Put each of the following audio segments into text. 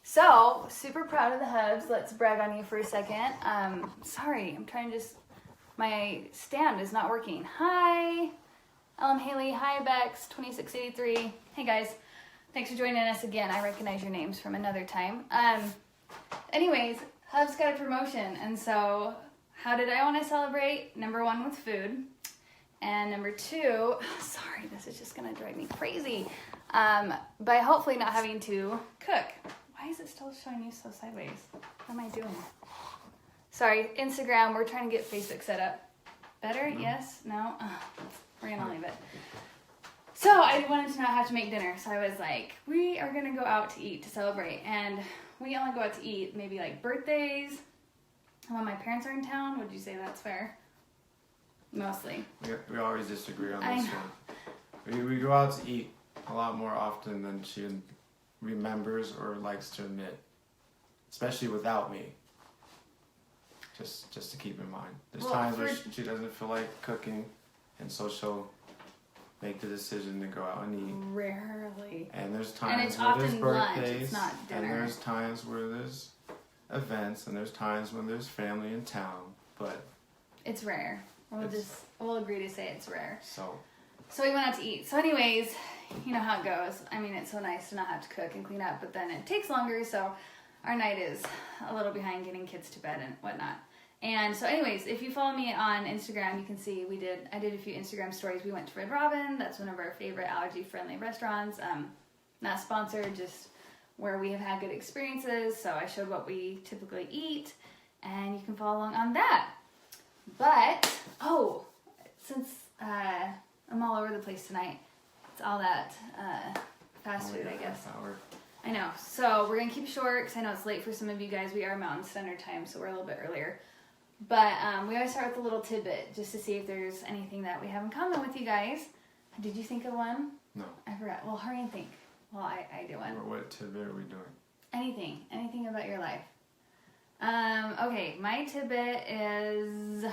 So, super proud of the hubs. Let's brag on you for a second. Sorry, I'm trying to my stand is not working. Hi, Haley. Hi, Bex, 2683. Hey, guys. Thanks for joining us again. I recognize your names from another time. Anyways, hubs got a promotion. And so, how did I want to celebrate? Number one, with food. And number two, sorry, this is just going to drive me crazy. By hopefully not having to cook. Why is it still showing you so sideways? What am I doing? Sorry, Instagram, we're trying to get Facebook set up. Better? Yes? No? We're going to leave it. So I wanted to not have to make dinner. So I was like, we are going to go out to eat to celebrate. And we only go out to eat maybe like birthdays. And when my parents are in town, would you say that's fair? Mostly. We always disagree on this one. We go out to eat a lot more often than she remembers or likes to admit, especially without me. Just to keep in mind, there's times where she doesn't feel like cooking, and so she'll make the decision to go out and eat. Rarely. And there's times where there's birthdays, it's not dinner. and there's times where there's events, and there's times when there's family in town, but it's rare. We'll agree to say it's rare. So we went out to eat. So anyways, you know how it goes. I mean, it's so nice to not have to cook and clean up, but then it takes longer, so our night is a little behind getting kids to bed and whatnot. And so anyways, if you follow me on Instagram, you can see I did a few Instagram stories. We went to Red Robin. That's one of our favorite allergy-friendly restaurants. Not sponsored, just where we have had good experiences. So I showed what we typically eat, and you can follow along on that. But, since I'm all over the place tonight, it's all that fast food, I guess. I know. So we're going to keep it short because I know it's late for some of you guys. We are Mountain Standard Time, so we're a little bit earlier. But we always start with a little tidbit just to see if there's anything that we have in common with you guys. Did you think of one? No. I forgot. Well, hurry and think. Well, I do one. What tidbit are we doing? Anything about your life. Okay, my tidbit is,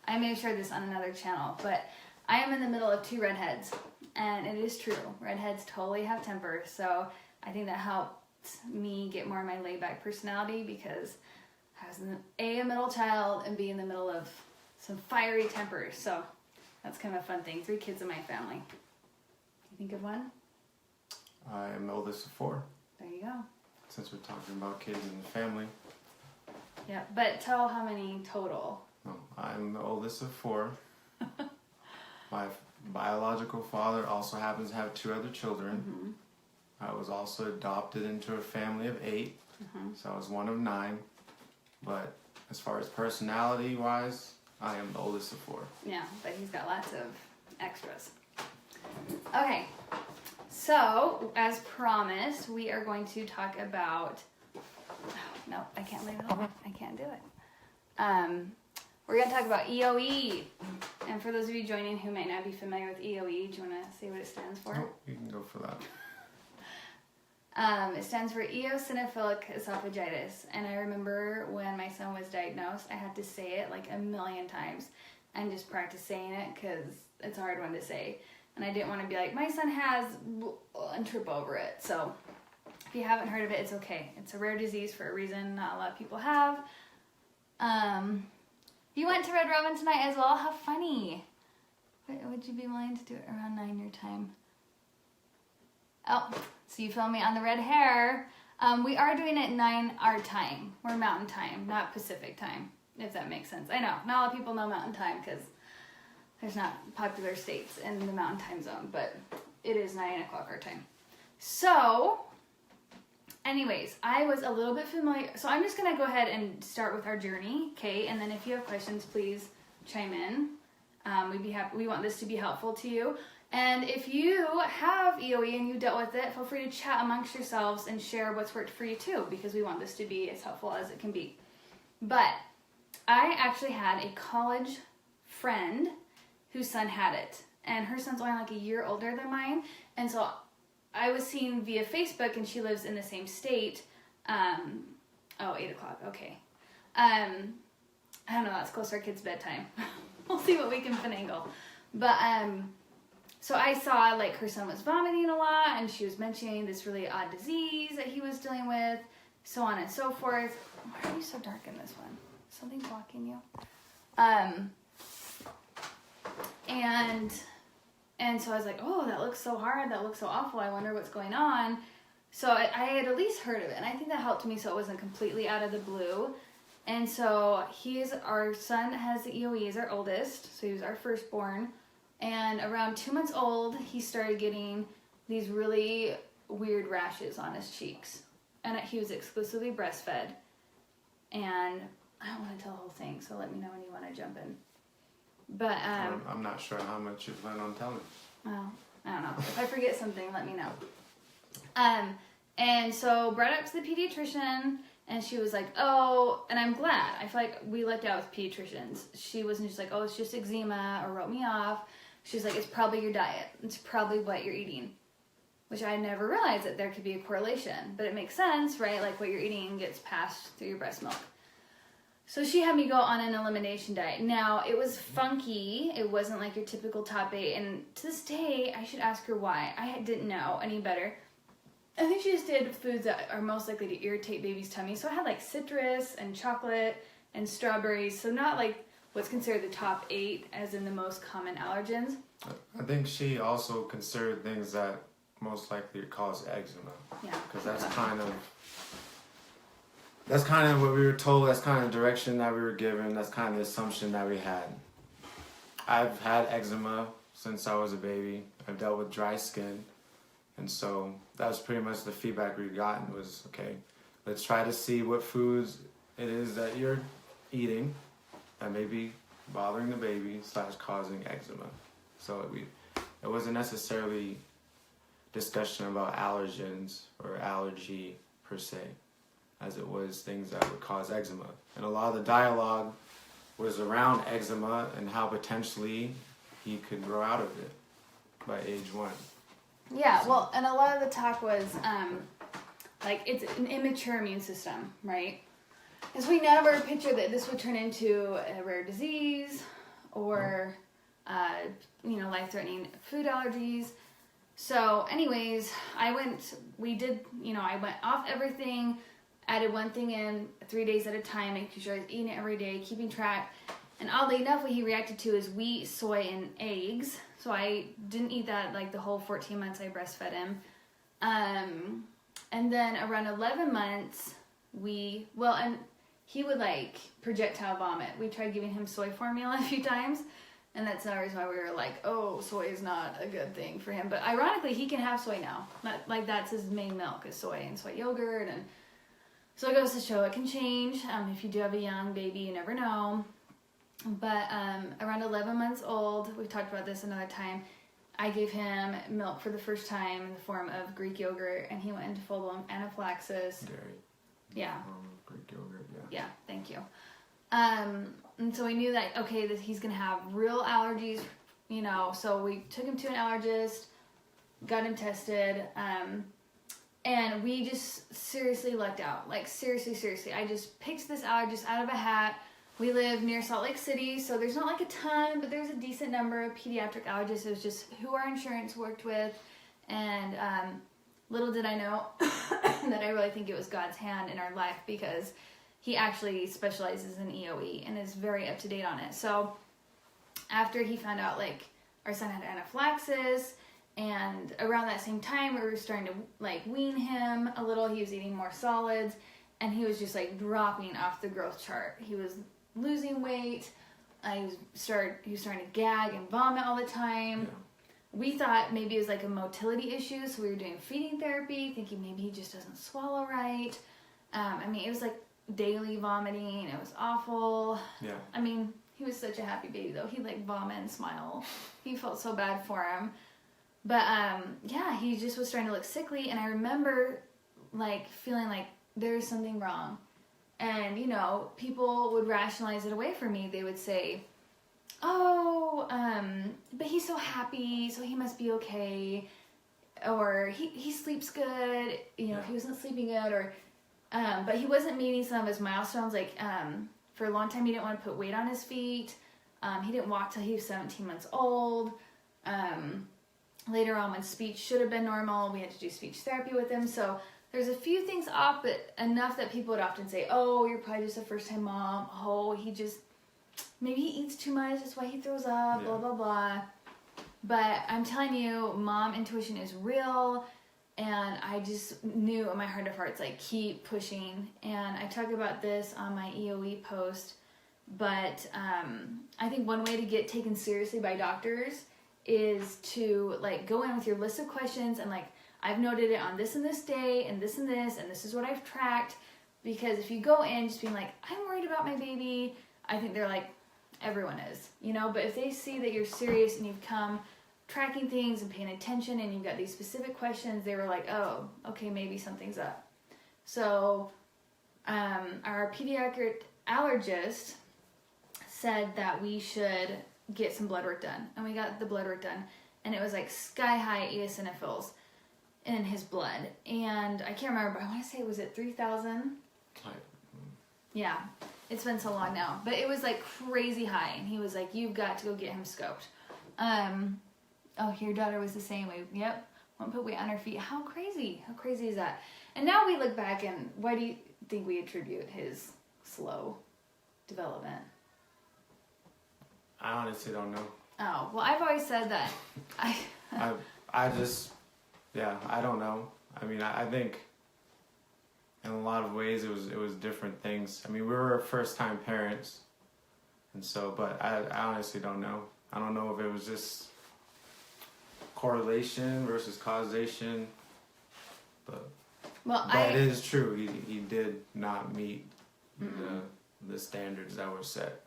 I may have shared this on another channel, but I am in the middle of two redheads, and it is true. Redheads totally have tempers, so I think that helped me get more of my laid-back personality because I was a middle child and B in the middle of some fiery tempers, so that's kind of a fun thing. 3 kids in my family. You think of one? I am the oldest of 4. There you go. Since we're talking about kids in the family. Yeah, but tell how many total. No, I'm the oldest of 4. My biological father also happens to have 2 other children. Mm-hmm. I was also adopted into a family of 8, so I was one of 9. But as far as personality-wise, I am the oldest of 4. Yeah, but he's got lots of extras. Okay, so as promised, we are going to talk about... No, I can't leave it on. I can't do it. We're going to talk about EOE. And for those of you joining who might not be familiar with EOE, do you want to say what it stands for? Oh, you can go for that. It stands for Eosinophilic Esophagitis. And I remember when my son was diagnosed, I had to say it like a million times and just practice saying it because it's a hard one to say. And I didn't want to be like, my son has, and trip over it. So if you haven't heard of it, it's okay. It's a rare disease for a reason not a lot of people have. You went to Red Robin tonight as well? How funny. Would you be willing to do it around 9 your time? Oh, so you filmed me on the red hair. We are doing it 9 our time. We're Mountain Time, not Pacific Time, if that makes sense. I know, not a lot of people know Mountain Time because there's not popular states in the Mountain Time Zone, but it is 9 o'clock our time. So, anyways, I was a little bit familiar. So I'm just going to go ahead and start with our journey, okay? And then if you have questions, please chime in. We'd be happy. We want this to be helpful to you. And if you have EOE and you dealt with it, feel free to chat amongst yourselves and share what's worked for you too, because we want this to be as helpful as it can be. But I actually had a college friend whose son had it, and her son's only like a year older than mine, and so I was seeing via Facebook, and she lives in the same state. 8 o'clock, okay. I don't know, that's close to our kids' bedtime. We'll see what we can finagle. But so I saw like her son was vomiting a lot, and she was mentioning this really odd disease that he was dealing with, so on and so forth. Why are you so dark in this one? Something blocking you? And so I was like, oh, that looks so hard. That looks so awful. I wonder what's going on. So I had at least heard of it, and I think that helped me so it wasn't completely out of the blue. And so our son has the EOE, is our oldest, so he was our firstborn. And around 2 months old, he started getting these really weird rashes on his cheeks. And he was exclusively breastfed. And I don't want to tell the whole thing, so let me know when you want to jump in. But I'm not sure how much you plan on telling. Well, I don't know. If I forget something, let me know. And so brought it up to the pediatrician, and she was like, oh, and I'm glad. I feel like we lucked out with pediatricians. She wasn't just like, oh, it's just eczema, or wrote me off. She's like, it's probably your diet. It's probably what you're eating. Which I never realized that there could be a correlation. But it makes sense, right? Like what you're eating gets passed through your breast milk. So she had me go on an elimination diet. Now, it was funky. It wasn't like your typical top 8. And to this day, I should ask her why. I didn't know any better. I think she just did foods that are most likely to irritate baby's tummy. So I had like citrus and chocolate and strawberries. So not like what's considered the top 8 as in the most common allergens. I think she also considered things that most likely cause eczema. Yeah. Because that's kind of what we were told. That's kind of the direction that we were given. That's kind of the assumption that we had. I've had eczema since I was a baby. I've dealt with dry skin. And so that was pretty much the feedback we've gotten was, okay, let's try to see what foods it is that you're eating that may be bothering the baby / causing eczema. So it wasn't necessarily discussion about allergens or allergy per se, as it was things that would cause eczema. And a lot of the dialogue was around eczema and how potentially he could grow out of it by age 1. Yeah, well, and a lot of the talk was, like, it's an immature immune system, right? Because we never pictured that this would turn into a rare disease or, life-threatening food allergies. So, anyways, I went off everything, added one thing in 3 days at a time, making sure I was eating it every day, keeping track. And oddly enough, what he reacted to is wheat, soy, and eggs. So I didn't eat that like the whole 14 months I breastfed him. And then around 11 months, and he would like projectile vomit. We tried giving him soy formula a few times. And that's another reason why we were like, oh, soy is not a good thing for him. But ironically, he can have soy now. That's his main milk is soy and soy yogurt. And so it goes to show it can change. If you do have a young baby, you never know. But around 11 months old, we've talked about this another time, I gave him milk for the first time in the form of Greek yogurt, and he went into full-blown anaphylaxis. Dairy. Yeah. Greek yogurt, yeah. Yeah, thank you. And so we knew that, okay, that he's going to have real allergies, so we took him to an allergist, got him tested, and we just seriously lucked out. Like, seriously. I just picked this allergist out of a hat. We live near Salt Lake City, so there's not like a ton, but there's a decent number of pediatric allergists. It was just who our insurance worked with, and little did I know that I really think it was God's hand in our life because he actually specializes in EOE and is very up to date on it. So after he found out like our son had anaphylaxis, and around that same time we were starting to like wean him a little, he was eating more solids, and he was just like dropping off the growth chart. He was losing weight. He was starting to gag and vomit all the time. Yeah. We thought maybe it was like a motility issue, so we were doing feeding therapy, thinking maybe he just doesn't swallow right. It was like daily vomiting. It was awful. Yeah. He was such a happy baby though. He'd like vomit and smile. He felt so bad for him. But he just was starting to look sickly, and I remember like feeling like there's something wrong. And, people would rationalize it away from me. They would say, oh, but he's so happy, so he must be okay. Or he sleeps good, if he wasn't sleeping good. Or, but he wasn't meeting some of his milestones. Like, for a long time, he didn't want to put weight on his feet. He didn't walk till he was 17 months old. later on when speech should have been normal, we had to do speech therapy with him. So there's a few things off, but enough that people would often say, oh, you're probably just a first-time mom. Oh, maybe he eats too much, that's why he throws up, blah, blah, blah. But I'm telling you, mom intuition is real. And I just knew in my heart of hearts, like, keep pushing. And I talk about this on my EOE post. But I think one way to get taken seriously by doctors is to, like, go in with your list of questions and, like, I've noted it on this and this day and this, and this is what I've tracked. Because if you go in just being like, I'm worried about my baby, I think they're like, everyone is, you know? But if they see that you're serious and you've come tracking things and paying attention and you've got these specific questions, they were like, oh, okay, maybe something's up. So our pediatric allergist said that we should get some blood work done. And we got the blood work done. And it was like sky high eosinophils in his blood. And I can't remember, but I want to say, was it 3,000? Yeah, it's been so long now. But it was like crazy high. And he was like, you've got to go get him scoped. Oh, your daughter was the same way. Yep. Won't put weight on her feet. How crazy? How crazy is that? And now we look back and why do you think we attribute his slow development? I honestly don't know. Oh, well, I've always said that. I just, I don't know. I mean, I think in a lot of ways it was different things. I mean, we were first-time parents, and so, but I honestly don't know. I don't know if it was just correlation versus causation, but it is true. He did not meet the standards that were set.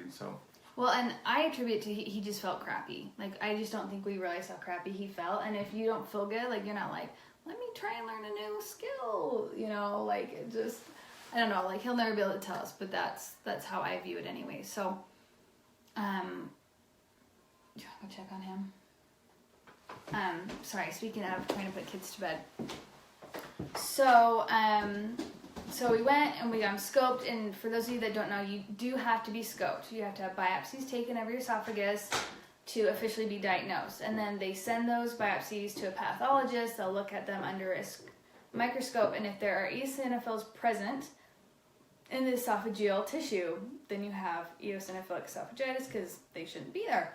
So. Well, and I attribute to he just felt crappy. Like, I just don't think we realized how crappy he felt. And if you don't feel good, like, you're not like, let me try and learn a new skill, you know, like, it just, I don't know, like, he'll never be able to tell us, but that's how I view it anyway. So, do you want to go check on him? Sorry, speaking of trying to put kids to bed. So we went and we got him scoped, and for those of you that don't know, you do have to be scoped. You have to have biopsies taken of your esophagus to officially be diagnosed. And then they send those biopsies to a pathologist. They'll look at them under a microscope, and if there are eosinophils present in the esophageal tissue, then you have eosinophilic esophagitis because they shouldn't be there.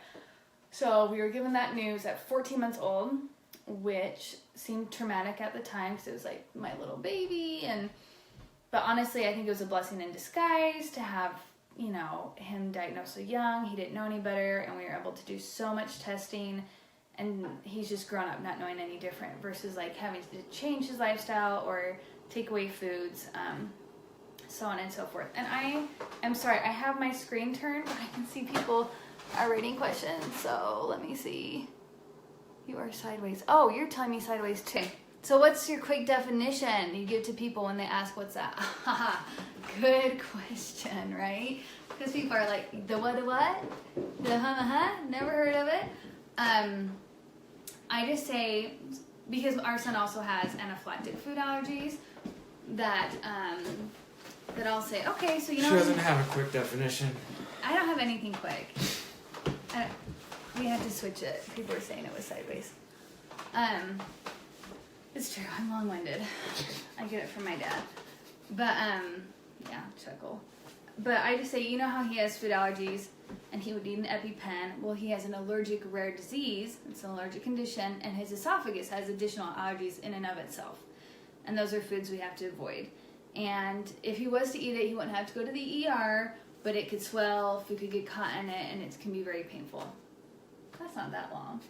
So we were given that news at 14 months old, which seemed traumatic at the time because it was like my little baby. But honestly, I think it was a blessing in disguise to have, you know, him diagnosed so young. He didn't know any better, and we were able to do so much testing, and he's just grown up not knowing any different versus like having to change his lifestyle or take away foods, so on and so forth. And I am sorry, I have my screen turned, but I can see people are writing questions, so let me see. You are sideways. Oh, you're telling me sideways too. So what's your quick definition you give to people when they ask what's that? Good question, right? Because people are like, the what, the never heard of it. I just say, because our son also has anaphylactic food allergies, that I'll say, okay, so you know. She doesn't have a quick definition. I don't have anything quick. We had to switch it. People were saying it was sideways. It's true. I'm long-winded. I get it from my dad. But yeah, chuckle. But I just say, you know how he has food allergies, and he would need an EpiPen. Well, he has an allergic rare disease. It's an allergic condition, and his esophagus has additional allergies in and of itself. And those are foods we have to avoid. And if he was to eat it, he wouldn't have to go to the ER, but it could swell, food could get caught in it, and it can be very painful. That's not that long.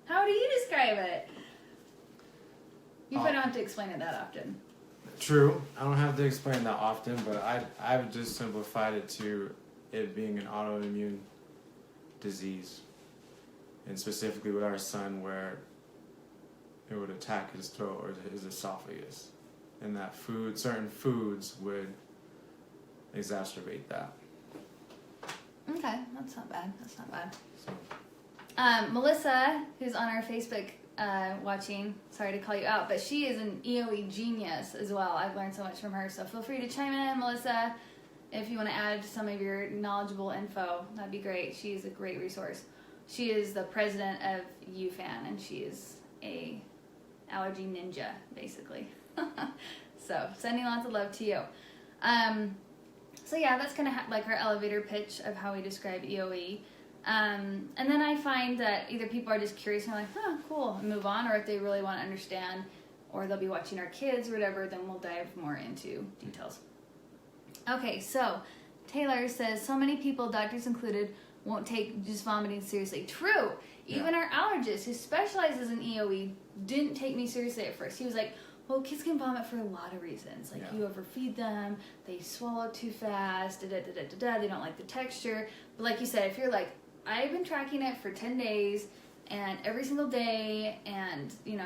How do you describe it? You probably don't have to explain it that often. True. I don't have to explain that often, but I've just simplified it to it being an autoimmune disease. And specifically with our son, where it would attack his throat or his esophagus. And that certain foods would exacerbate that. Okay, that's not bad. That's not bad. So. Melissa, who's on our Facebook watching, sorry to call you out, but she is an EOE genius as well. I've learned so much from her, so feel free to chime in, Melissa, if you want to add some of your knowledgeable info. That'd be great. She's a great resource. She is the president of UFAN, and she is a allergy ninja, basically. So, sending lots of love to you. So yeah, that's kind of like our elevator pitch of how we describe EOE. And then I find that either people are just curious and are like, huh, cool, and move on, or if they really want to understand, or they'll be watching our kids or whatever, then we'll dive more into details. Okay, so Taylor says, so many people, doctors included, won't take just vomiting seriously. True. Even our allergist, who specializes in EOE, didn't take me seriously at first. He was like, well, kids can vomit for a lot of reasons. Like, you overfeed them, they swallow too fast, they don't like the texture. But like you said, if you're like, I've been tracking it for 10 days, and every single day, and, you know,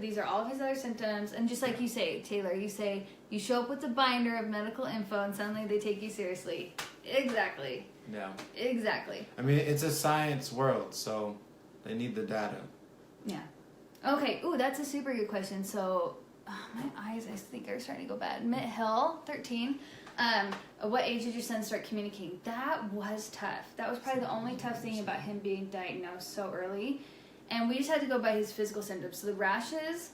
these are all of his other symptoms, and just like you say, Taylor, you say, you show up with a binder of medical info, and suddenly they take you seriously. Exactly. Yeah. Exactly. I mean, it's a science world, so they need the data. Yeah. Okay, ooh, that's a super good question. So, my eyes, I think, are starting to go bad. Mitt Hill, 13. At what age did your son start communicating? That was tough. That was probably the only tough thing about him being diagnosed so early. And we just had to go by his physical symptoms. So the rashes,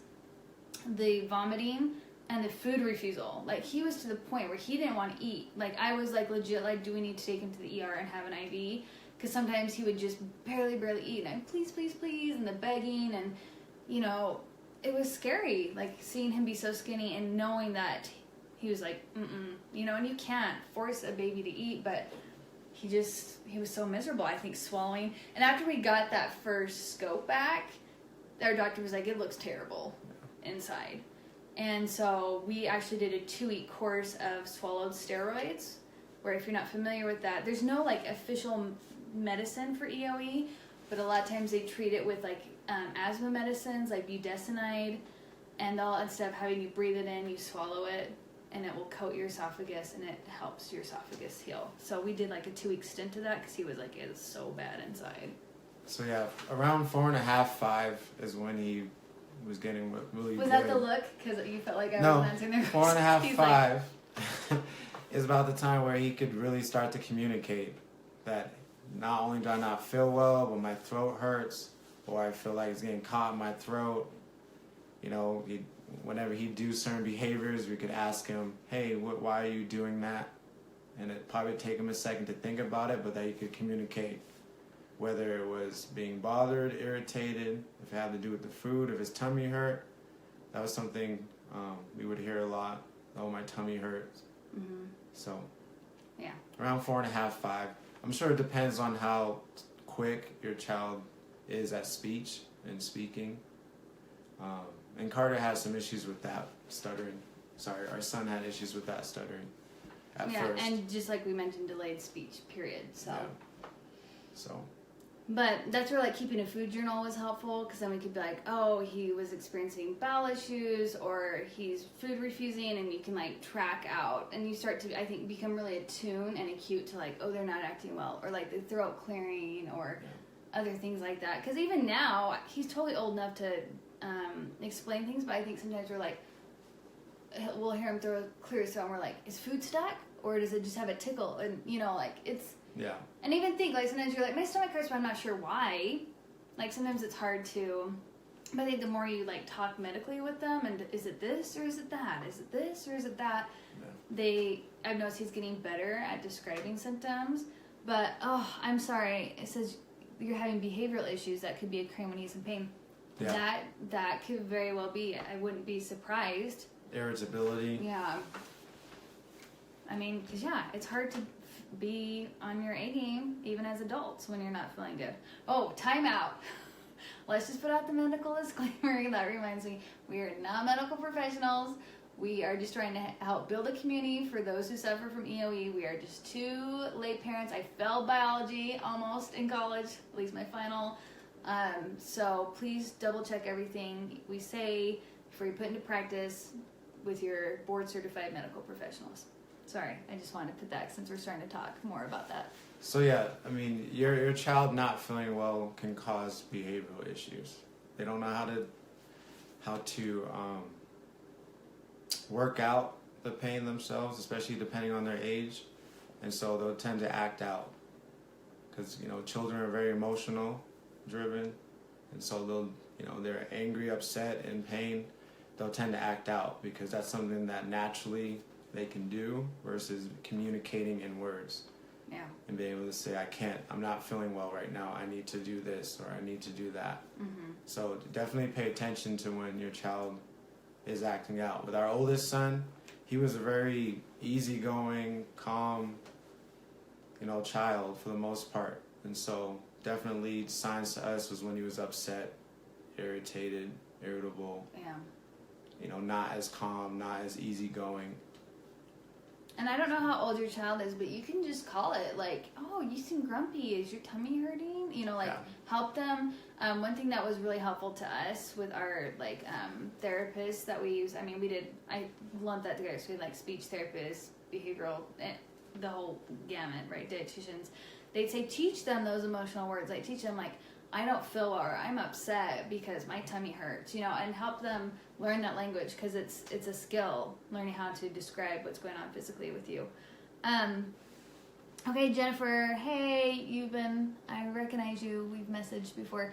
the vomiting, and the food refusal. Like, he was to the point where he didn't want to eat. Like, I was like, legit, like, do we need to take him to the ER and have an IV? Because sometimes he would just barely eat. And I'm, please, please, please, and the begging, and, you know, it was scary, like, seeing him be so skinny and knowing that he was like, you know, and you can't force a baby to eat, but he was so miserable, I think, swallowing. And after we got that first scope back, our doctor was like, it looks terrible inside. And so we actually did a 2-week course of swallowed steroids, where, if you're not familiar with that, there's no, like, official medicine for EOE, but a lot of times they treat it with, like, asthma medicines, like budesonide, and instead of having you breathe it in, you swallow it, and it will coat your esophagus, and it helps your esophagus heal. So we did, like, a 2-week stint of that, because he was like, it is so bad inside. So yeah, around 4.5, 5 is when he was getting really good. Was that the look? Because you felt like I wasn't answering their 4.5, 5 is about the time where he could really start to communicate that not only do I not feel well, but my throat hurts, or I feel like it's getting caught in my throat. You know, whenever he'd do certain behaviors, we could ask him, hey, why are you doing that? And it'd probably take him a second to think about it, but that he could communicate. Whether it was being bothered, irritated, if it had to do with the food, if his tummy hurt. That was something we would hear a lot. Oh, my tummy hurts. Mm-hmm. So, yeah, around 4.5, 5. I'm sure it depends on how quick your child is at speech and speaking. And Carter has some issues with that stuttering. Sorry, our son had issues with that stuttering at first. Yeah, and just like we mentioned, delayed speech, period. So. Yeah. So. But that's where, like, keeping a food journal was helpful, because then we could be like, oh, he was experiencing bowel issues, or he's food refusing, and you can, like, track out. And you start to, I think, become really attuned and acute to, like, oh, they're not acting well, or, like, the throat clearing, or other things like that. Because even now, he's totally old enough to explain things, but I think sometimes we're like, we'll hear him clear his throat, and we're like, is food stuck? Or does it just have a tickle? And, you know, like, it's... Yeah. And even think, like, sometimes you're like, my stomach hurts, but I'm not sure why. Like, sometimes it's hard to... But I think the more you, like, talk medically with them, and is it this or is it that? Is it this or is it that? Yeah. I've noticed he's getting better at describing symptoms. But, oh, I'm sorry. It says you're having behavioral issues. That could be occurring when he's in pain. Yeah. That could very well be. I wouldn't be surprised. Irritability. Yeah. I mean, because, yeah, it's hard to be on your A game, even as adults, when you're not feeling good. Oh, time out. Let's just put out the medical disclaimer. That reminds me, we are not medical professionals. We are just trying to help build a community for those who suffer from EOE. We are just 2 lay parents. I failed biology almost in college, at least my final. So please double check everything we say before you put into practice with your board certified medical professionals. Sorry, I just wanted to put that since we're starting to talk more about that. So yeah, I mean, your child not feeling well can cause behavioral issues. They don't know how to work out the pain themselves, especially depending on their age, and so they'll tend to act out. Because, you know, children are very emotional, driven, and so they're angry, upset, in pain. They'll tend to act out because that's something that naturally they can do versus communicating in words. Yeah. And being able to say, I'm not feeling well right now. I need to do this or I need to do that. Mm-hmm. So definitely pay attention to when your child is acting out. With our oldest son, he was a very easygoing, calm, child for the most part. And so definitely signs to us was when he was upset, irritated, irritable. Yeah. Not as calm, not as easygoing. And I don't know how old your child is, but you can just call it like, oh, you seem grumpy. Is your tummy hurting? Help them. One thing that was really helpful to us with our therapists that we use. I lumped that together. So we had speech therapists, behavioral, the whole gamut, right? Dietitians. They'd say teach them those emotional words. Like teach them I don't feel well, or I'm upset because my tummy hurts, and help them learn that language because it's a skill, learning how to describe what's going on physically with you. Okay, Jennifer, hey, I recognize you, we've messaged before.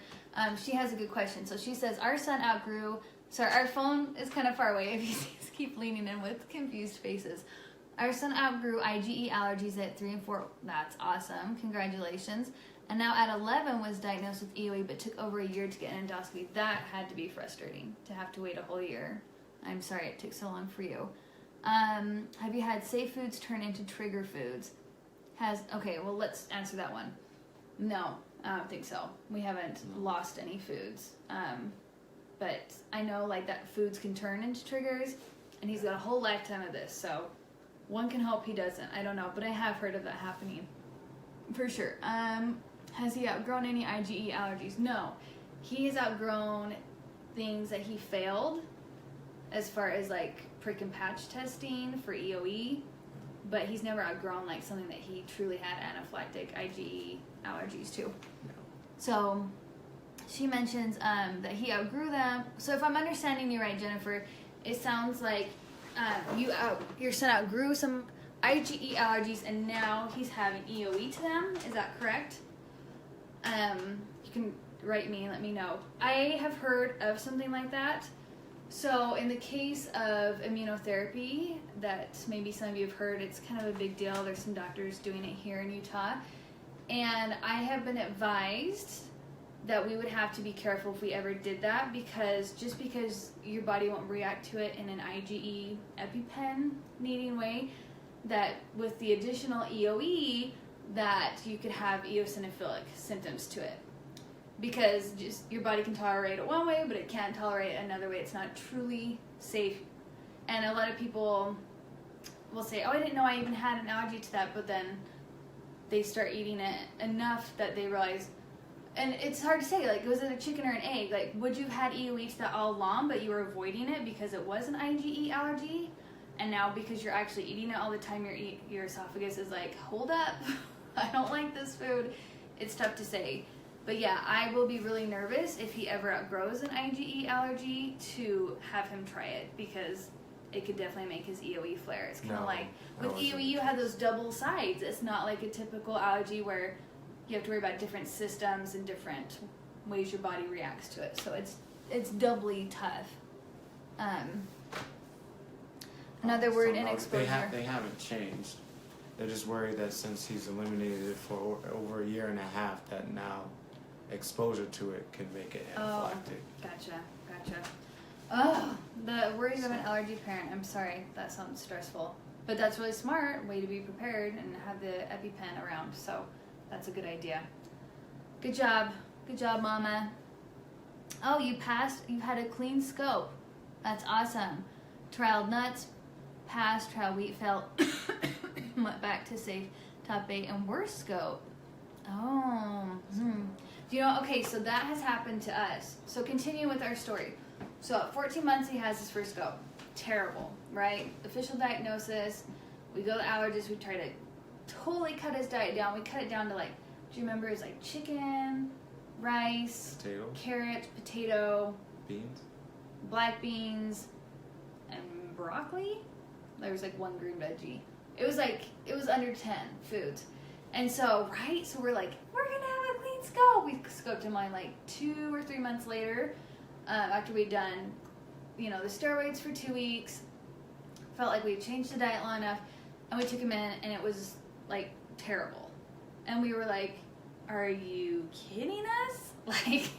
She has a good question. So she says, our phone is kind of far away if you keep leaning in with confused faces. Our son outgrew IgE allergies at 3 and 4. That's awesome. Congratulations. And now at 11 was diagnosed with EOE, but took over a year to get an endoscopy. That had to be frustrating, to have to wait a whole year. I'm sorry it took so long for you. Have you had safe foods turn into trigger foods? Okay, well, let's answer that one. No, I don't think so. We haven't lost any foods. But I know that foods can turn into triggers, and he's got a whole lifetime of this. So one can hope he doesn't. I don't know, but I have heard of that happening. For sure. Has he outgrown any IgE allergies? No. He has outgrown things that he failed as far as prick and patch testing for EOE, but he's never outgrown something that he truly had anaphylactic IgE allergies to. No. So she mentions that he outgrew them. So if I'm understanding you right, Jennifer, it sounds like your son outgrew some IgE allergies and now he's having EOE to them. Is that correct? You can write me and let me know. I have heard of something like that. So in the case of immunotherapy, that maybe some of you have heard, it's kind of a big deal. There's some doctors doing it here in Utah. And I have been advised that we would have to be careful if we ever did that, because just because your body won't react to it in an IgE EpiPen needing way, that with the additional EOE, that you could have eosinophilic symptoms to it. Because just your body can tolerate it one way, but it can't tolerate it another way. It's not truly safe. And a lot of people will say, oh, I didn't know I even had an allergy to that, but then they start eating it enough that they realize, and it's hard to say, was it a chicken or an egg? Would you have had EOE to that all along, but you were avoiding it because it was an IgE allergy? And now because you're actually eating it all the time, your esophagus is hold up, I don't like this food. It's tough to say. But yeah, I will be really nervous if he ever outgrows an IgE allergy to have him try it, because it could definitely make his EOE flare. It's kind of with EOE, you have those double sides. It's not like a typical allergy where you have to worry about different systems and different ways your body reacts to it. So it's doubly tough. Another word in exposure. They haven't changed. They're just worried that since he's eliminated it for over a year and a half, that now exposure to it could make it anaphylactic. Gotcha. Oh, the worries of an allergy parent. I'm sorry, that sounds stressful. But that's really smart, way to be prepared and have the EpiPen around. So that's a good idea. Good job, Mama. Oh, you passed. You had a clean scope. That's awesome. Trialed nuts, passed. Trial wheat felt. Went back to safe top 8 and worst scope. Oh. Okay, so that has happened to us. So continue with our story. So at 14 months, he has his first scope. Terrible, right? Official diagnosis. We go to allergists. We try to totally cut his diet down. We cut it down to do you remember, it's chicken, rice, carrot, potato, beans, black beans, and broccoli. There was one green veggie. It was under 10 foods. And so, right? So we're we're going to have a clean scope. We scoped him like 2 or 3 months later, after we'd done, the steroids for 2 weeks. Felt like we'd changed the diet long enough, and we took him in, and it was like terrible. And we were like, are you kidding us? Like,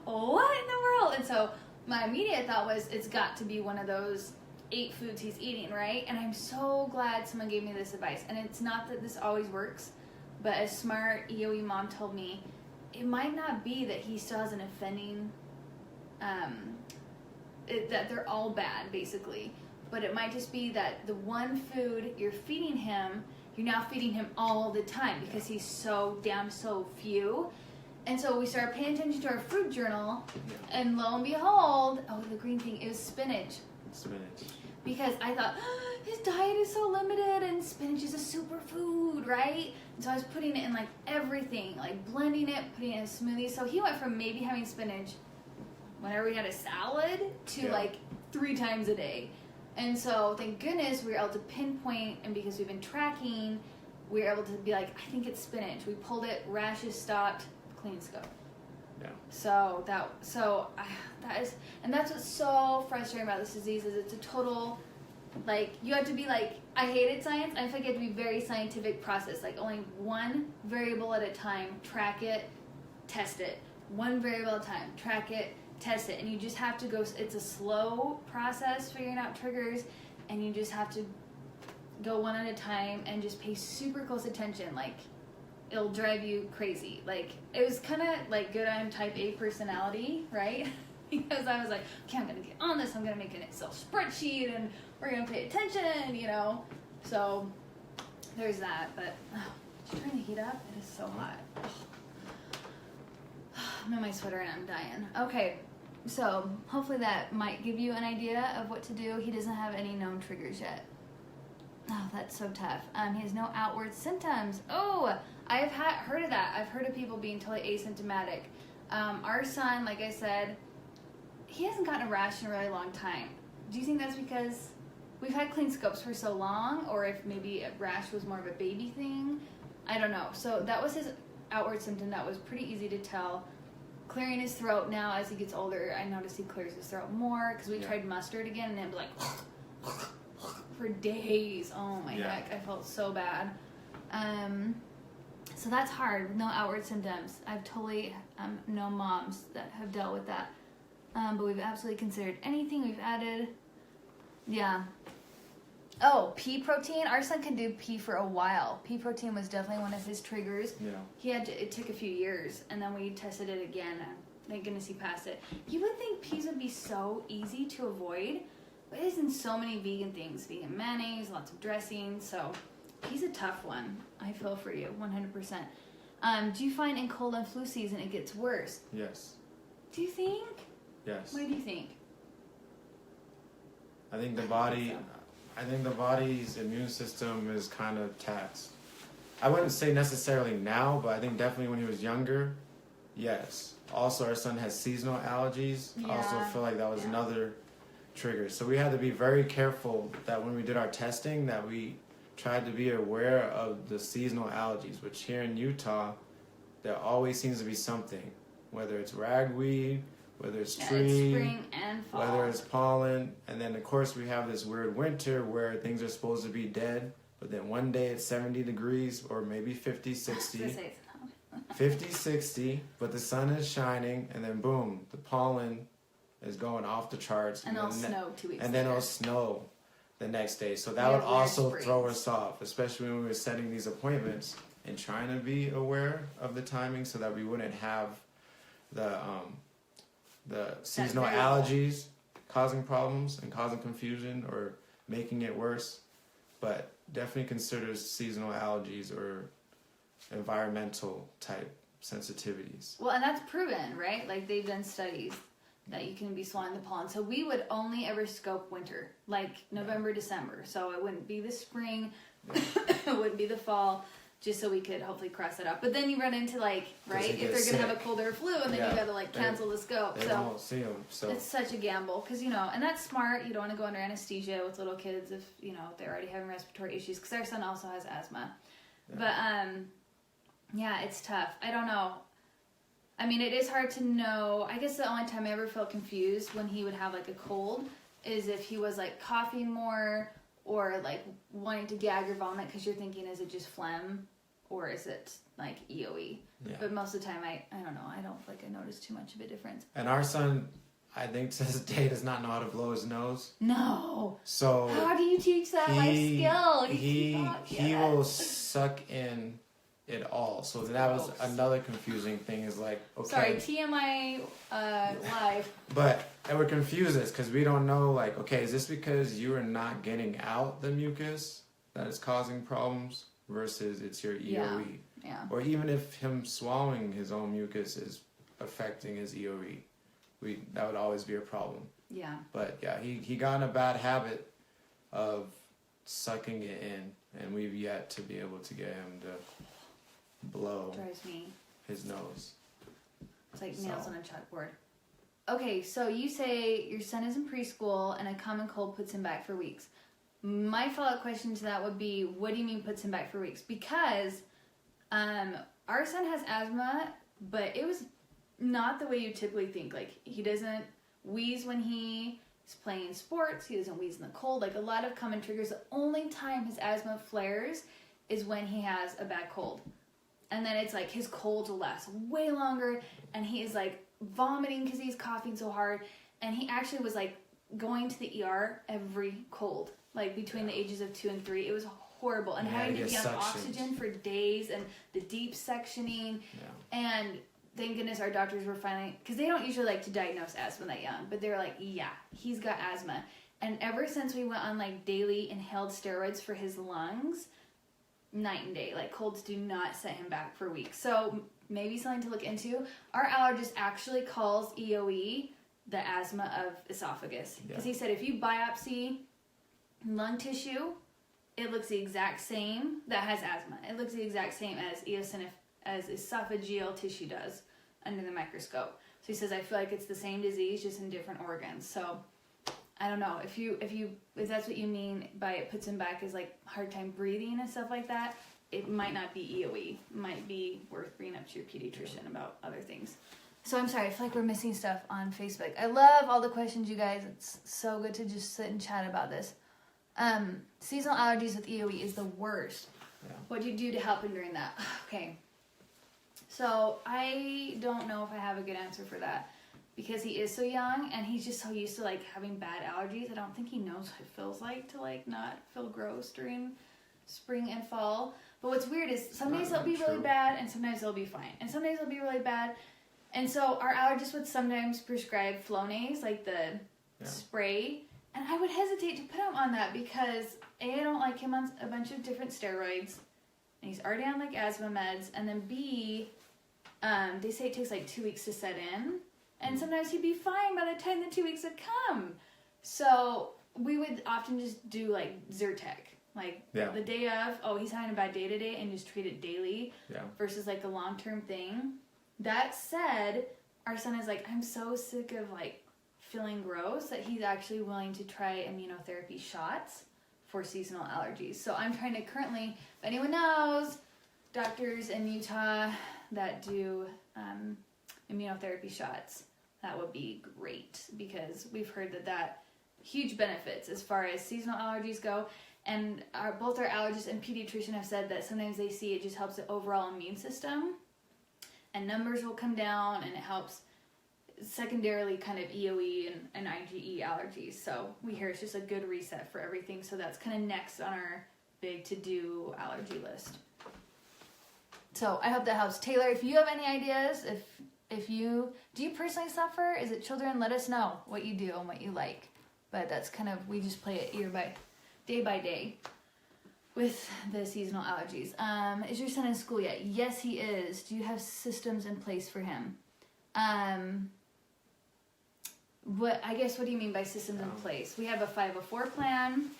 what in the world? And so my immediate thought was, it's got to be one of those 8 foods he's eating, right? And I'm so glad someone gave me this advice. And it's not that this always works, but a smart EOE mom told me it might not be that he still has an offending, that they're all bad, basically. But it might just be that the one food you're feeding him, you're now feeding him all the time because he's so down so few. And so we started paying attention to our food journal, and lo and behold, the green thing, it was spinach. Because I thought, his diet is so limited, and spinach is a superfood, right? And so I was putting it in like everything, like blending it, putting it in smoothies. So he went from maybe having spinach whenever we had a salad to like 3 times a day. And so thank goodness we were able to pinpoint, and because we've been tracking, we were able to be like, I think it's spinach. We pulled it, rashes stopped, clean scope. Yeah. So that is, and that's what's so frustrating about this disease is it's a total, like, you have to be like, I hated science. I feel like you have to be very scientific process, like only one variable at a time, track it, test it. One variable at a time, track it, test it. And you just have to go, it's a slow process figuring out triggers, and you just have to go one at a time and just pay super close attention. Like, it'll drive you crazy. Like, it was kind of like good I'm type A personality, right? Because I was like, okay, I'm going to get on this. I'm going to make an Excel spreadsheet, and we're going to pay attention, So there's that. But, did you turn the heat up? It is so hot. I'm in my sweater and I'm dying. Okay, so hopefully that might give you an idea of what to do. He doesn't have any known triggers yet. Oh, that's so tough. He has no outward symptoms. Oh, I've heard of that. I've heard of people being totally asymptomatic. Our son, like I said, he hasn't gotten a rash in a really long time. Do you think that's because we've had clean scopes for so long, or if maybe a rash was more of a baby thing? I don't know. So that was his outward symptom. That was pretty easy to tell. Clearing his throat now as he gets older, I notice he clears his throat more because we tried mustard again, and it'd be like for days. Oh my heck, I felt so bad. So that's hard with no outward symptoms. I've totally known moms that have dealt with that, but we've absolutely considered anything. We've added, Oh, pea protein. Our son can do pea for a while. Pea protein was definitely one of his triggers. Yeah. It took a few years, and then we tested it again, and thank goodness he passed it. You would think peas would be so easy to avoid, but it is in so many vegan things. Vegan mayonnaise, lots of dressing, so pea's a tough one. I feel for you, 100%. Do you find in cold and flu season it gets worse? Yes. Do you think? Yes. What do you think? I think the body's immune system is kind of taxed. I wouldn't say necessarily now, but I think definitely when he was younger, yes. Also, our son has seasonal allergies. I also feel like that was another trigger. So we had to be very careful that when we did our testing that we tried to be aware of the seasonal allergies, which here in Utah, there always seems to be something, whether it's ragweed, whether it's tree, spring and fall. whether it's pollen, and then of course we have this weird winter where things are supposed to be dead, but then one day it's 70 degrees or maybe 50, 60, 50, 60, but the sun is shining, and then boom, the pollen is going off the charts. And it'll snow 2 weeks And later. then it'll snow the next day. So that would also throw us off, especially when we were setting these appointments and trying to be aware of the timing so that we wouldn't have the seasonal allergies causing problems and causing confusion or making it worse. But definitely consider seasonal allergies or environmental type sensitivities. Well, and that's proven, right? Like, they've done studies that you can be swallowing the pollen. So we would only ever scope winter, like November, December. So it wouldn't be the spring, it wouldn't be the fall, just so we could hopefully cross it out. But then you run into, like, right, if they're going to have a cold or a flu, and then you got to, like, cancel the scope. They won't see them, so. It's such a gamble, because, and that's smart. You don't want to go under anesthesia with little kids if, they're already having respiratory issues, because our son also has asthma. Yeah. But, yeah, it's tough. I don't know. I mean, it is hard to know. I guess the only time I ever felt confused when he would have like a cold is if he was like coughing more or like wanting to gag or vomit, because you're thinking, is it just phlegm or is it like EOE? Yeah. But most of the time, I don't know. I don't feel like I noticed too much of a difference. And our son, I think to this day, does not know how to blow his nose. No. So how do you teach that life skill? He will suck in it all. So that was another confusing thing. Is like, okay. Sorry, TMI live. But it would confuse us because we don't know. Like, okay, is this because you are not getting out the mucus that is causing problems versus it's your EOE? Yeah. Or even if him swallowing his own mucus is affecting his EOE. That would always be a problem. Yeah. But yeah, he got in a bad habit of sucking it in, and we've yet to be able to get him to blow Drives me. his nose. It's like nails on a chalkboard. Okay, so you say your son is in preschool and a common cold puts him back for weeks. My follow-up question to that would be, what do you mean puts him back for weeks? Because our son has asthma, but it was not the way you typically think. Like, he doesn't wheeze when he's playing sports. He doesn't wheeze in the cold. Like, a lot of common triggers. The only time his asthma flares is when he has a bad cold. And then it's like his colds will last way longer, and he is like vomiting because he's coughing so hard. And he actually was like going to the ER every cold, like between the ages of 2 and 3. It was horrible. And having to be on oxygen for days, and the deep sectioning. Yeah. And thank goodness our doctors were finally, because they don't usually like to diagnose asthma that young, but they were like, yeah, he's got asthma. And ever since we went on like daily inhaled steroids for his lungs, night and day, like colds do not set him back for weeks. So maybe something to look into. Our allergist actually calls EOE the asthma of esophagus, because he said if you biopsy lung tissue, it looks the exact same that has asthma. It looks the exact same as esophageal tissue does under the microscope. So he says, I feel like it's the same disease, just in different organs. So I don't know if that's what you mean by it puts him back, is like hard time breathing and stuff like that. It might not be EOE. It might be worth bringing up to your pediatrician about other things. So I'm sorry, I feel like we're missing stuff on Facebook. I love all the questions, you guys. It's so good to just sit and chat about this. Seasonal allergies with EOE is the worst. Yeah. What do you do to help him during that? Okay. So I don't know if I have a good answer for that, because he is so young and he's just so used to like having bad allergies. I don't think he knows what it feels like to like not feel gross during spring and fall. But what's weird is some days they'll be really bad and sometimes they'll be fine. And some days they'll be really bad. And so our allergist would sometimes prescribe Flonase, like the spray. And I would hesitate to put him on that because A, I don't like him on a bunch of different steroids. And he's already on like asthma meds. And then B, they say it takes like 2 weeks to set in. And sometimes he'd be fine by the time the 2 weeks had come. So we would often just do like Zyrtec. Like the day of, he's having a bad day today, and just treat it daily versus like a long-term thing. That said, our son is like, I'm so sick of like feeling gross that he's actually willing to try immunotherapy shots for seasonal allergies. So I'm trying to currently, if anyone knows, doctors in Utah that do immunotherapy shots, that would be great, because we've heard that huge benefits as far as seasonal allergies go. And both our allergist and pediatrician have said that sometimes they see it just helps the overall immune system, and numbers will come down, and it helps secondarily kind of EOE and IgE allergies. So we hear it's just a good reset for everything. So that's kind of next on our big to-do allergy list. So I hope that helps. Taylor, if you have any ideas, if you do you personally suffer? Is it children? Let us know what you do and what you like. But that's kind of, we just play it day by day with the seasonal allergies. Is your son in school yet? Yes, he is. Do you have systems in place for him? What do you mean by systems in place? We have a 504 plan.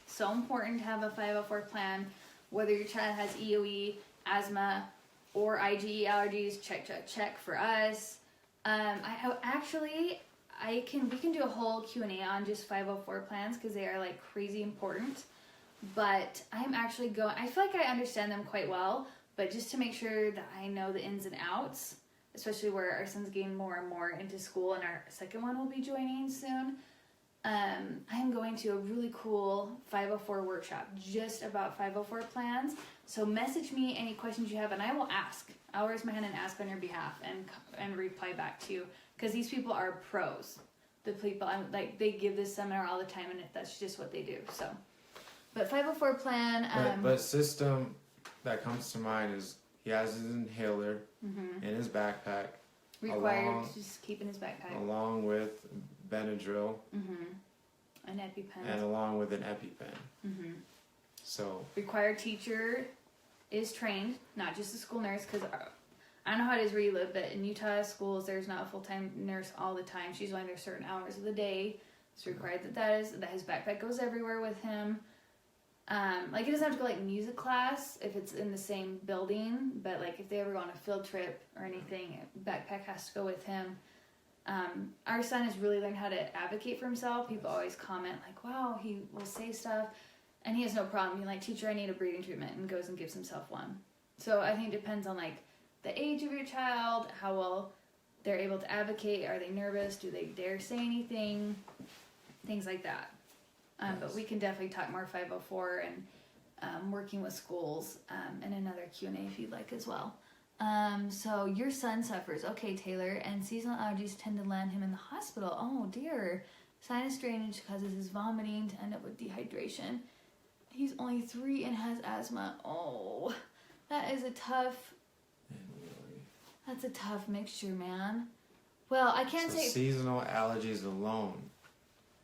So important to have a 504 plan. Whether your child has EOE, asthma, or IgE allergies, check for us. We can do a whole Q&A on just 504 plans, because they are like crazy important. But I'm actually I feel like I understand them quite well, but just to make sure that I know the ins and outs, especially where our son's getting more and more into school, and our second one will be joining soon. I am going to a really cool 504 workshop just about 504 plans. So message me any questions you have, and I will ask. I'll raise my hand and ask on your behalf and reply back to you, because these people are pros. The people, they give this seminar all the time, and that's just what they do. So, but 504 plan. But system that comes to mind is he has his inhaler in his backpack. Required to just keep in his backpack. Along with Benadryl. An EpiPen. And along with an EpiPen. So. Required teacher is trained, not just a school nurse, because I don't know how it is where you live, but in Utah schools, there's not a full-time nurse all the time. She's only there certain hours of the day. It's required that his backpack goes everywhere with him. He doesn't have to go music class if it's in the same building, but if they ever go on a field trip or anything, backpack has to go with him. Our son has really learned how to advocate for himself. People always comment wow, he will say stuff, and he has no problem being teacher, I need a breathing treatment, and goes and gives himself one. So I think it depends on the age of your child, how well they're able to advocate. Are they nervous? Do they dare say anything? Things like that. But we can definitely talk more 504 and working with schools in another Q&A if you'd like as well. So your son suffers, okay, Taylor, and seasonal allergies tend to land him in the hospital. Oh dear. Sinus drainage causes his vomiting to end up with dehydration. He's only 3 and has asthma. Oh, that is a tough mixture, man. Well, I can't say seasonal allergies alone.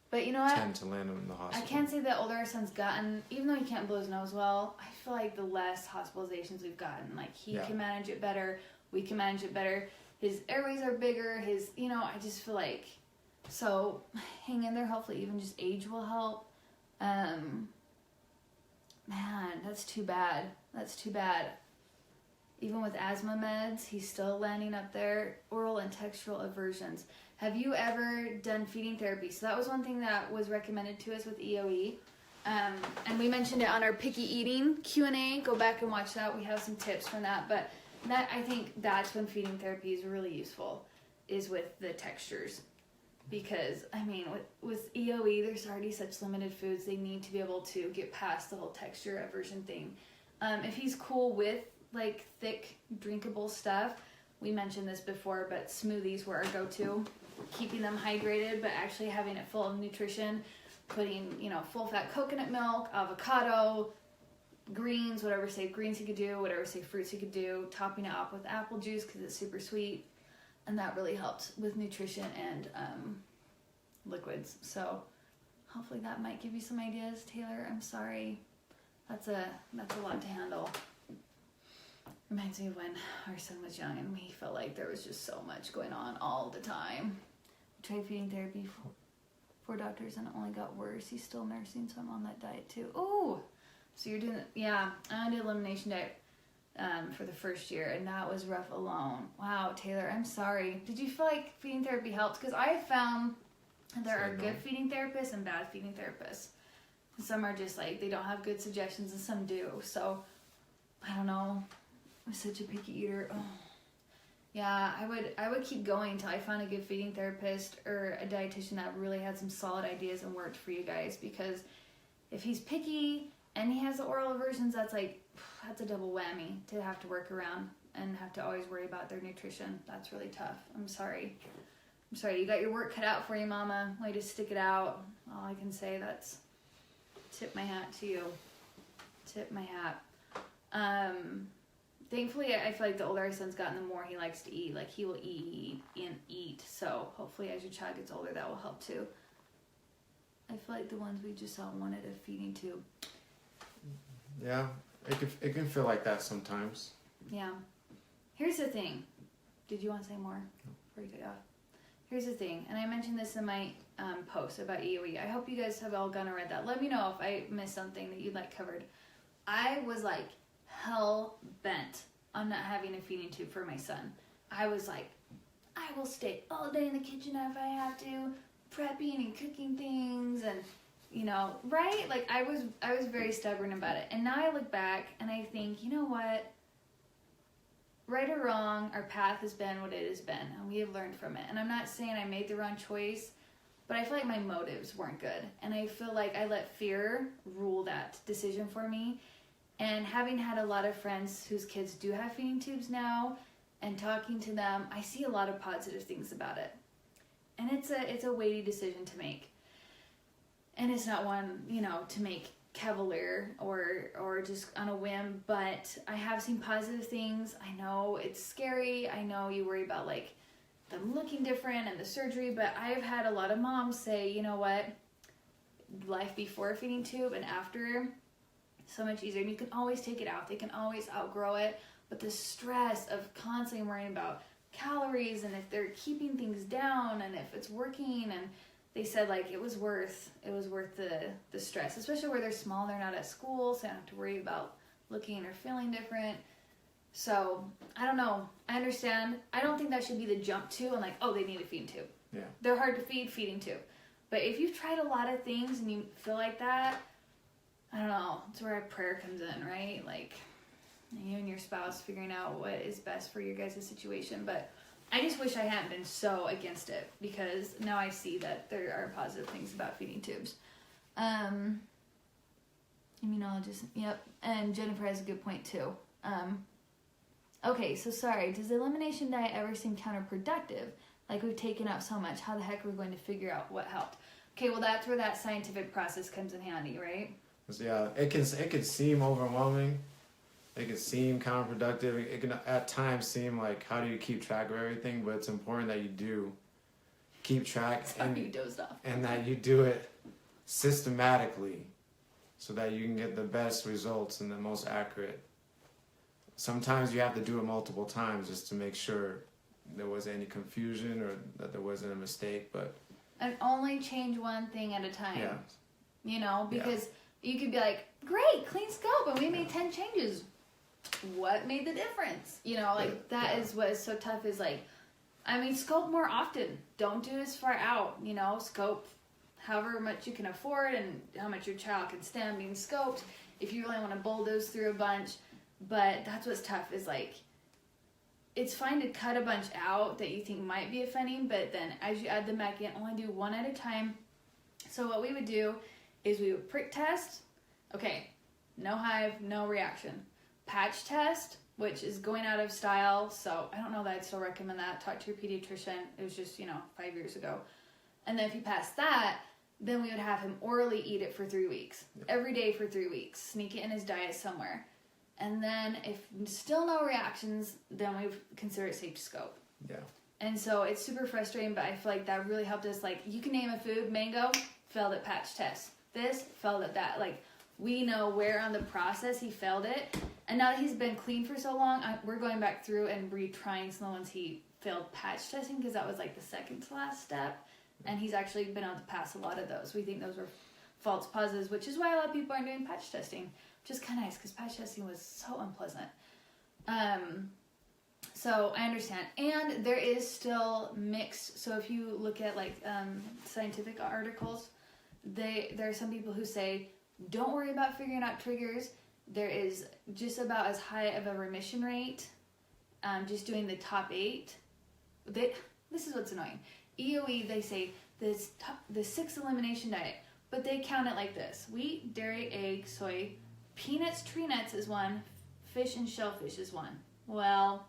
But you know what? Tend to land him in the hospital. I can't say the older our son's gotten, even though he can't blow his nose well, I feel the less hospitalizations we've gotten. He can manage it better. We can manage it better. His airways are bigger. I just feel so hang in there. Hopefully even just age will help. Man, that's too bad. Even with asthma meds, he's still landing up there. Oral and textural aversions. Have you ever done feeding therapy? So that was one thing that was recommended to us with EOE. And we mentioned it on our picky eating Q&A. Go back and watch that. We have some tips from that. But I think that's when feeding therapy is really useful, is with the textures. Because, with EOE, there's already such limited foods. They need to be able to get past the whole texture aversion thing. If he's cool with, thick, drinkable stuff, we mentioned this before, but smoothies were our go-to. Keeping them hydrated, but actually having it full of nutrition. Putting, full-fat coconut milk, avocado, greens, whatever say greens he could do, whatever say fruits he could do. Topping it off with apple juice because it's super sweet. And that really helped with nutrition and liquids. So hopefully that might give you some ideas, Taylor. I'm sorry. That's a lot to handle. Reminds me of when our son was young and we felt there was just so much going on all the time. We tried feeding therapy for doctors and it only got worse. He's still nursing, so I'm on that diet too. Oh, so you're doing, I did elimination diet for the first year, and that was rough alone. Wow, Taylor, I'm sorry. Did you feel feeding therapy helped? Because I found there are good feeding therapists and bad feeding therapists. Some are just they don't have good suggestions, and some do. So I don't know. I'm such a picky eater. Oh. Yeah, I would keep going until I found a good feeding therapist or a dietitian that really had some solid ideas and worked for you guys. Because if he's picky and he has the oral aversions, that's a double whammy to have to work around and have to always worry about their nutrition. That's really tough. I'm sorry. You got your work cut out for you, Mama. Way to stick it out. All I can say, that's tip my hat to you. Tip my hat. Thankfully, I feel the older our son's gotten, the more he likes to eat. He will eat and eat. So hopefully as your child gets older, that will help too. I feel the ones we just saw wanted a feeding tube. Yeah, it can feel like that sometimes. Yeah. Here's the thing. Did you want to say more before you get off? Here's the thing, and I mentioned this in my post about EOE. I hope you guys have all gone and read that. Let me know if I missed something that you'd covered. I was hell bent on not having a feeding tube for my son. I was I will stay all day in the kitchen if I have to, prepping and cooking things, and right? I was very stubborn about it. And now I look back and I think, you know what? right or wrong, our path has been what it has been, and we have learned from it. And I'm not saying I made the wrong choice, but I feel like my motives weren't good. And I feel like I let fear rule that decision for me. And having had a lot of friends whose kids do have feeding tubes now, and talking to them, I see a lot of positive things about it. And it's a weighty decision to make. And it's not one, to make cavalier or just on a whim, but I have seen positive things. I know it's scary. I know you worry about like them looking different and the surgery, but I've had a lot of moms say, you know what, life before a feeding tube and after, so much easier. And you can always take it out. They can always outgrow it. But the stress of constantly worrying about calories and if they're keeping things down and if it's working, and they said like it was worth the stress, especially where they're small, they're not at school, so I don't have to worry about looking or feeling different. So I don't know. I understand. I don't think that should be the jump to and like, oh, they need a feeding tube. Yeah. They're hard to feed, feeding tube. But if you've tried a lot of things and you feel like that, I don't know. It's where prayer comes in, right? Like you and your spouse figuring out what is best for your guys' situation. But I just wish I hadn't been so against it, because now I see that there are positive things about feeding tubes. Immunologist, yep. And Jennifer has a good point too. Okay, so sorry, does the elimination diet ever seem counterproductive? Like we've taken out so much, how the heck are we going to figure out what helped? Okay, well that's where that scientific process comes in handy, right? Yeah, it can seem overwhelming. It can seem counterproductive. It can at times seem like, how do you keep track of everything? But it's important that you do keep track You dozed off. and that you do it systematically so that you can get the best results and the most accurate. Sometimes you have to do it multiple times just to make sure there wasn't any confusion or that there wasn't a mistake. But and only change one thing at a time. Yeah. Because you could be like, great, clean scope, and we made 10 changes. What made the difference? That is what is so tough is like, scope more often. Don't do as far out, scope however much you can afford and how much your child can stand being scoped if you really want to bulldoze through a bunch. But that's what's tough is like, it's fine to cut a bunch out that you think might be offending, but then as you add them back in, only do one at a time. So what we would do is we would prick test. Okay, no hive, no reaction. Patch test, which is going out of style, so I don't know that I'd still recommend that. Talk to your pediatrician. It was just 5 years ago. And then if you pass that, then we would have him orally eat it for 3 weeks. Yep. Every day for 3 weeks. Sneak it in his diet somewhere. And then if still no reactions, then we consider it safe to scope. Yeah. And so it's super frustrating, but I feel like that really helped us. Like, you can name a food. Mango failed at patch test. This failed at that. Like, we know where on the process he failed it. And now that he's been clean for so long, we're going back through and retrying some of the ones he failed patch testing, because that was like the second to last step. And he's actually been able to pass a lot of those. We think those were false positives, which is why a lot of people aren't doing patch testing, which is kind of nice because patch testing was so unpleasant. So I understand. And there is still mixed. So if you look at like scientific articles, there are some people who say, don't worry about figuring out triggers. There is just about as high of a remission rate just doing the top 8. This is what's annoying. EOE, they say the 6 elimination diet, but they count it like this: wheat, dairy, egg, soy, peanuts, tree nuts is 1, fish and shellfish is 1. Well,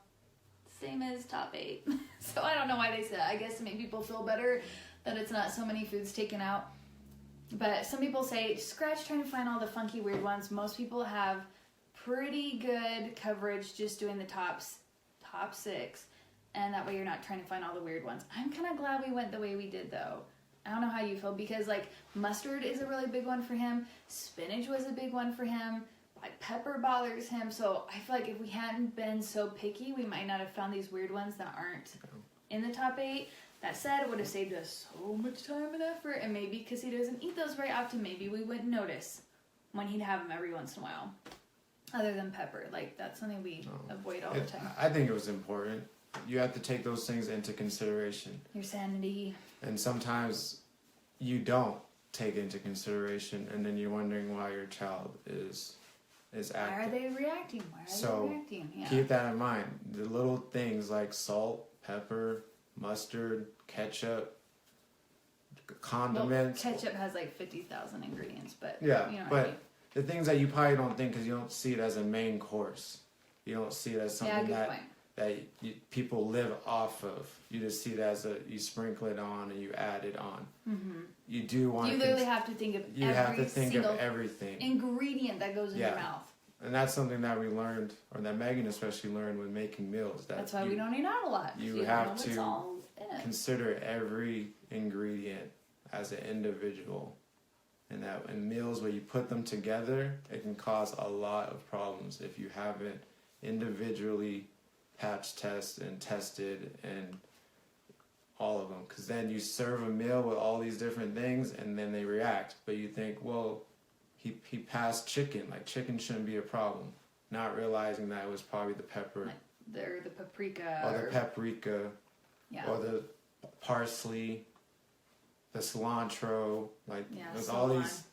same as top 8. So I don't know why they say that. I guess to make people feel better that it's not so many foods taken out. But some people say, scratch trying to find all the funky weird ones. Most people have pretty good coverage just doing the top 6. And that way you're not trying to find all the weird ones. I'm kind of glad we went the way we did, though. I don't know how you feel, because like mustard is a really big one for him. Spinach was a big one for him. Like pepper bothers him. So I feel like if we hadn't been so picky, we might not have found these weird ones that aren't in the top 8. That said, it would have saved us so much time and effort. And maybe because he doesn't eat those very often, maybe we wouldn't notice when he'd have them every once in a while. Other than pepper. Like, that's something we avoid all the time. I think it was important. You have to take those things into consideration. Your sanity. And sometimes you don't take it into consideration, and then you're wondering why your child is is Why active. are they reacting? Why are So, they reacting? Yeah. keep that in mind. The little things like salt, pepper, mustard, ketchup, condiments. Well, ketchup has like 50,000 ingredients, but Yeah, you know what but I mean. the things that you probably don't think because you don't see it as a main course. You don't see it as something good that point. people live off of. You just see it as you sprinkle it on and you add it on. Mm-hmm. You do want You literally have to think of every single everything ingredient that goes in your mouth. And that's something that we learned, or that Megan especially learned when making meals. That's why we don't eat out a lot. You have to consider every ingredient as an individual. And that in meals where you put them together, it can cause a lot of problems if you haven't individually patch tested and tested and all of them. Because then you serve a meal with all these different things and then they react. But you think, well, he passed chicken. Like, chicken shouldn't be a problem. Not realizing that it was probably the pepper. Like the paprika. Or the paprika. Yeah. Or the parsley. The cilantro. Like, there's all these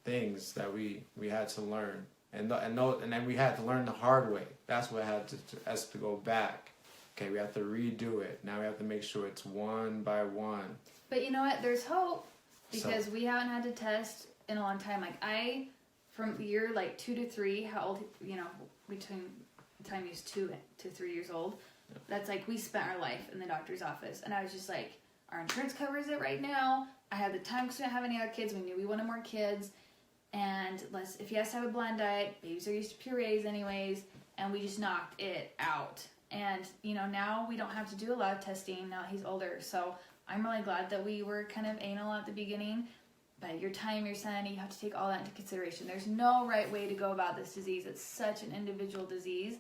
things that we had to learn. And then we had to learn the hard way. That's what had to go back. Okay, we have to redo it. Now we have to make sure it's one by one. But you know what? There's hope. Because we haven't had to test in a long time. Like, from year like 2 to 3, how old, between the time he was 2 to 3 years old, that's like we spent our life in the doctor's office. And I was just like, our insurance covers it right now. I had the time because we didn't have any other kids. We knew we wanted more kids. And if he has to have a bland diet, babies are used to purees anyways. And we just knocked it out. And, now we don't have to do a lot of testing now that he's older. So I'm really glad that we were kind of anal at the beginning. But your time, your sanity, you have to take all that into consideration. There's no right way to go about this disease. It's such an individual disease.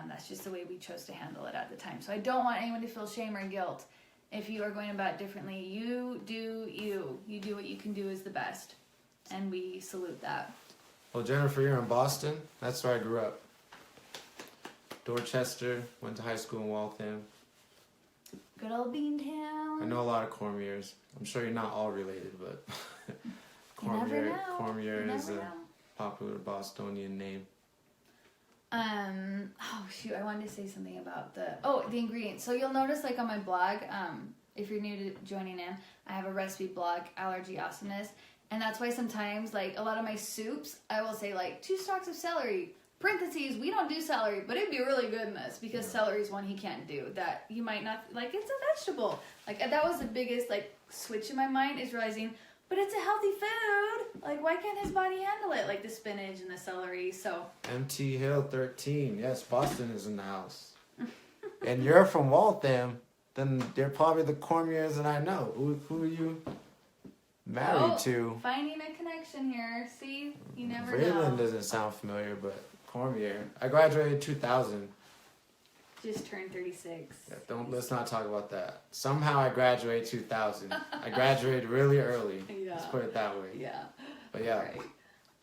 That's just the way we chose to handle it at the time. So I don't want anyone to feel shame or guilt if you are going about it differently. You do you. You do what you can do is the best. And we salute that. Well, Jennifer, you're in Boston. That's where I grew up. Dorchester, went to high school in Waltham. Good old Beantown. I know a lot of Cormiers. I'm sure you're not all related, but Cormier is a popular Bostonian name. Oh shoot, I wanted to say something about the ingredients. So you'll notice, like, on my blog, if you're new to joining in, I have a recipe blog, Allergy, Awesomeness, and that's why sometimes, like, a lot of my soups, I will say, like, 2 stalks of celery, parentheses, we don't do celery, but it'd be really good in this, because celery is one he can't do, that you might not, like, it's a vegetable. Like, that was the biggest, like, switch in my mind, is realizing, but it's a healthy food. Like, why can't his body handle it? Like the spinach and the celery, so. MT Hill 13. Yes, Boston is in the house. And you're from Waltham, then they're probably the Cormiers that I know. Who are you married to? Finding a connection here. See? You never Vreeland know. doesn't sound familiar, but Cormier. I graduated 2000. Just turned 36. Yeah, let's not talk about that. Somehow I graduated 2000. I graduated really early. Yeah. Let's put it that way. Yeah. But yeah. Right.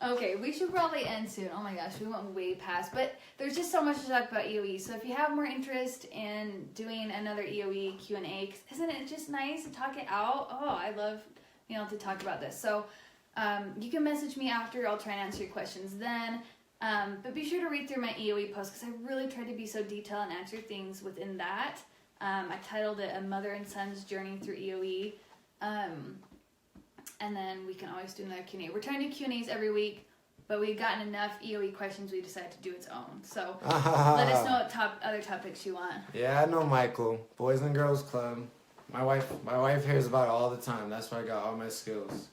Okay, we should probably end soon. Oh my gosh, we went way past. But there's just so much to talk about EOE. So if you have more interest in doing another EOE Q&A, 'cause isn't it just nice to talk it out? Oh, I love being able to talk about this. So you can message me after. I'll try and answer your questions then. But be sure to read through my EOE post, because I really tried to be so detailed and answer things within that. I titled it A Mother and Son's Journey Through EOE. And then we can always do another Q&A. We're trying to do Q&As every week, but we've gotten enough EOE questions, we decided to do its own. So let us know what other topics you want. Yeah, I know Michael. Boys and Girls Club. My wife hears about it all the time. That's where I got all my skills.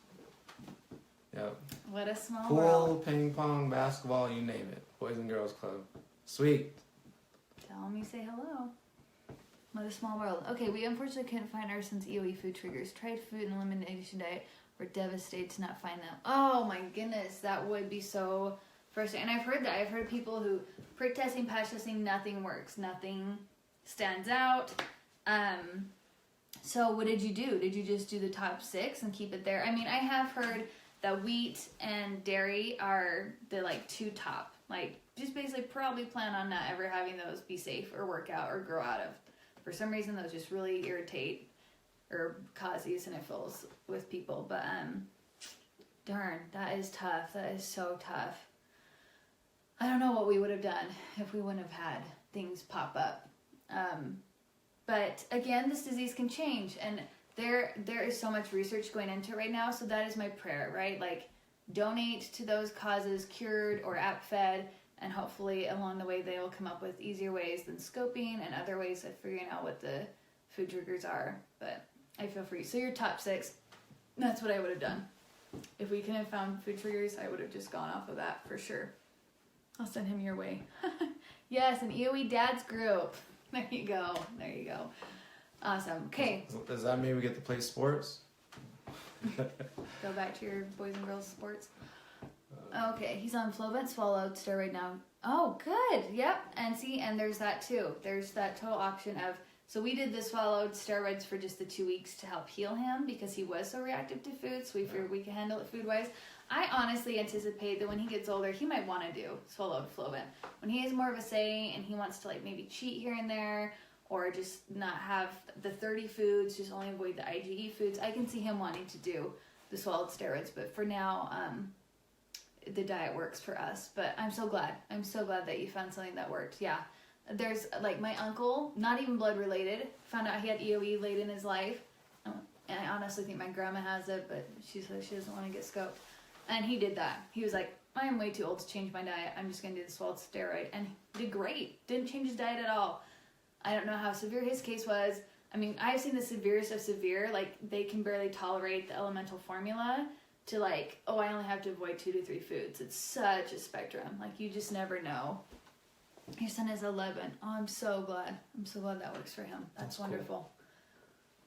Yep. What a small Pool, world. ping pong, basketball, you name it. Boys and Girls Club. Sweet. Tell me say hello. What a small world. Okay, we unfortunately couldn't find our son's EOE food triggers. Tried food and elimination diet. We're devastated to not find them. Oh my goodness, that would be so frustrating. And I've heard that. I've heard people who prick testing, patch testing, nothing works. Nothing stands out. So what did you do? Did you just do the top 6 and keep it there? I mean, I have heard that wheat and dairy are the 2 top. Like, just basically probably plan on not ever having those be safe or work out or grow out of. For some reason, those just really irritate or cause eosinophils with people. But darn, that is tough. That is so tough. I don't know what we would have done if we wouldn't have had things pop up. But again, this disease can change, and there is so much research going into it right now. So that is my prayer, right? Like, donate to those causes, cured or app fed, and hopefully along the way they will come up with easier ways than scoping and other ways of figuring out what the food triggers are. But I feel for you. So your top 6, that's what I would have done. If we couldn't have found food triggers, I would have just gone off of that for sure. I'll send him your way. Yes, an EOE Dads group. There you go. There you go. Awesome. Okay. Does that mean we get to play sports? Go back to your boys and girls sports. Okay, he's on Flovent swallowed steroid now. Oh, good. Yep. And see, and there's that too. There's that total option of, so we did the swallowed steroids for just the 2 weeks to help heal him because he was so reactive to food. So we figured we could handle it food-wise. I honestly anticipate that when he gets older, he might want to do swallowed Flovent. When he has more of a say and he wants to like maybe cheat here and there or just not have the 30 foods, just only avoid the IgE foods, I can see him wanting to do the swallowed steroids. But for now, the diet works for us. But I'm so glad. I'm so glad that you found something that worked. Yeah. There's like my uncle, not even blood related, found out he had EOE late in his life. And I honestly think my grandma has it, but she says she doesn't want to get scoped. And he did that. He was like, I am way too old to change my diet. I'm just going to do the swallowed steroid. And he did great. Didn't change his diet at all. I don't know how severe his case was. I mean, I've seen the severest of severe. Like, they can barely tolerate the elemental formula to like, oh, I only have to avoid 2 to 3 foods. It's such a spectrum. Like, you just never know. Your son is 11. Oh, I'm so glad. I'm so glad that works for him. That's wonderful. Cool.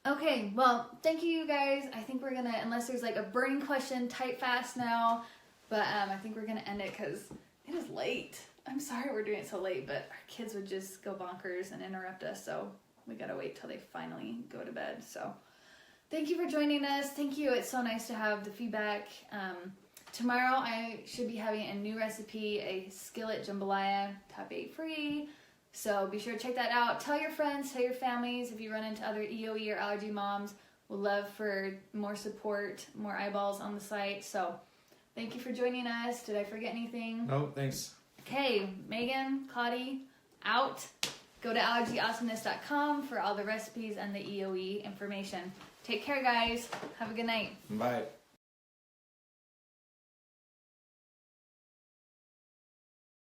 Okay, well, thank you guys. I think we're going to, unless there's like a burning question, type fast now. But I think we're going to end it because it is late. I'm sorry we're doing it so late, but our kids would just go bonkers and interrupt us. So we got to wait till they finally go to bed. So thank you for joining us. Thank you. It's so nice to have the feedback. Tomorrow I should be having a new recipe, a skillet jambalaya, top 8 free. So be sure to check that out. Tell your friends, tell your families if you run into other EOE or allergy moms. We'll love for more support, more eyeballs on the site. So thank you for joining us. Did I forget anything? No, thanks. Okay, Megan, Claudie, out. Go to allergyawesomeness.com for all the recipes and the EOE information. Take care, guys. Have a good night. Bye.